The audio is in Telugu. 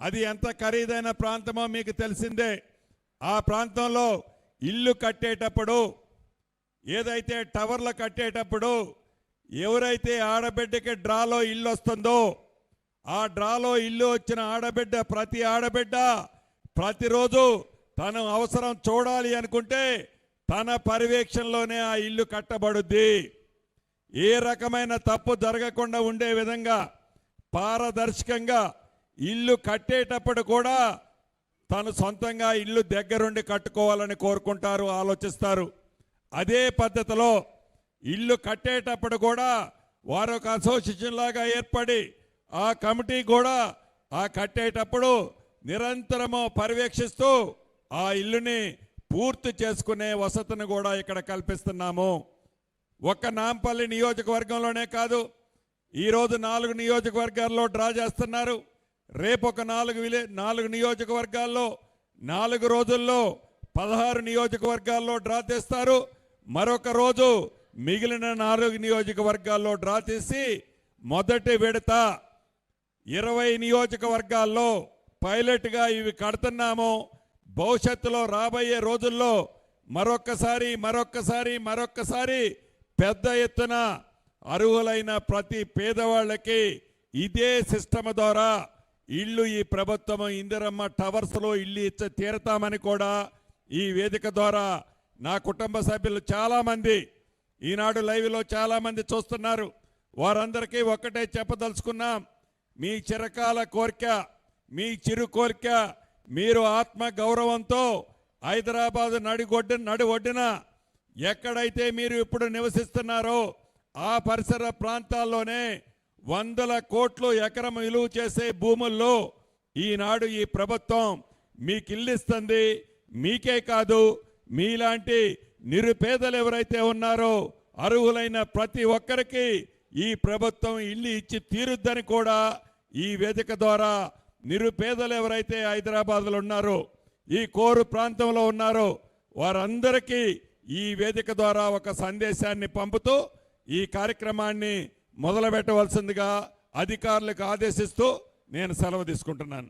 అది ఎంత ఖరీదైన ప్రాంతమో మీకు తెలిసిందే. ఆ ప్రాంతంలో ఇల్లు కట్టేటప్పుడు, ఏదైతే టవర్లు కట్టేటప్పుడు ఎవరైతే ఆడబిడ్డకి డ్రాలో ఇల్లు వస్తుందో, ఆ డ్రాలో ఇల్లు వచ్చిన ఆడబిడ్డ, ప్రతి ఆడబిడ్డ ప్రతిరోజు తను అవసరం చూడాలి అనుకుంటే తన పర్యవేక్షణలోనే ఆ ఇల్లు కట్టబడుద్ది. ఏ రకమైన తప్పు జరగకుండా ఉండే విధంగా పారదర్శకంగా ఇల్లు కట్టేటప్పుడు కూడా తను సొంతంగా ఇల్లు దగ్గరుండి కట్టుకోవాలని కోరుకుంటారు, ఆలోచిస్తారు. అదే పద్ధతిలో ఇల్లు కట్టేటప్పుడు కూడా వారు ఒక అసోసియేషన్ లాగా ఏర్పడి ఆ కమిటీ కూడా ఆ కట్టేటప్పుడు నిరంతరము పర్యవేక్షిస్తూ ఆ ఇల్లుని పూర్తి చేసుకునే వసతిని కూడా ఇక్కడ కల్పిస్తున్నాము. ఒక్క నాంపల్లి నియోజకవర్గంలోనే కాదు, ఈరోజు 4 నియోజకవర్గాల్లో డ్రా చేస్తున్నారు. రేపు ఒక 4 నియోజకవర్గాల్లో 4 రోజుల్లో 16 నియోజకవర్గాల్లో డ్రా తీస్తారు. మరొక రోజు మిగిలిన 4 నియోజకవర్గాల్లో డ్రా తీసి మొదటి విడత 20 నియోజకవర్గాల్లో పైలట్గా ఇవి కడుతున్నాము. భవిష్యత్తులో రాబోయే రోజుల్లో మరొక్కసారి పెద్ద ఎత్తున అర్హులైన ప్రతి పేదవాళ్ళకి ఇదే సిస్టమ్ ద్వారా ఇల్లు ఈ ప్రభుత్వం ఇందిరమ్మ టవర్స్లో ఇల్లు ఇచ్చి తీరతామని కూడా ఈ వేదిక ద్వారా నా కుటుంబ సభ్యులు చాలామంది ఈనాడు లైవ్లో చాలామంది చూస్తున్నారు. వారందరికీ ఒక్కటే చెప్పదలుచుకున్నాం. మీ చిరకాల కోరిక, మీ చిరు కోరిక, మీరు ఆత్మ గౌరవంతో హైదరాబాద్ నడి ఒడ్డున ఎక్కడైతే మీరు ఇప్పుడు నివసిస్తున్నారో ఆ పరిసర ప్రాంతాల్లోనే 100 కోట్లు ఎకరం విలువ చేసే భూముల్లో ఈనాడు ఈ ప్రభుత్వం మీకు ఇల్లు ఇస్తుంది. మీకే కాదు, మీలాంటి నిరుపేదలు ఎవరైతే ఉన్నారో అర్హులైన ప్రతి ఒక్కరికి ఈ ప్రభుత్వం ఇల్లు ఇచ్చి తీరుద్దని కూడా ఈ వేదిక ద్వారా నిరుపేదలు ఎవరైతే హైదరాబాద్లో ఉన్నారో, ఈ కోరు ప్రాంతంలో ఉన్నారో వారందరికీ ఈ వేదిక ద్వారా ఒక సందేశాన్ని పంపుతూ ఈ కార్యక్రమాన్ని మొదలుపెట్టవలసిందిగా అధికారులకు ఆదేశిస్తూ నేను సెలవు తీసుకుంటున్నాను.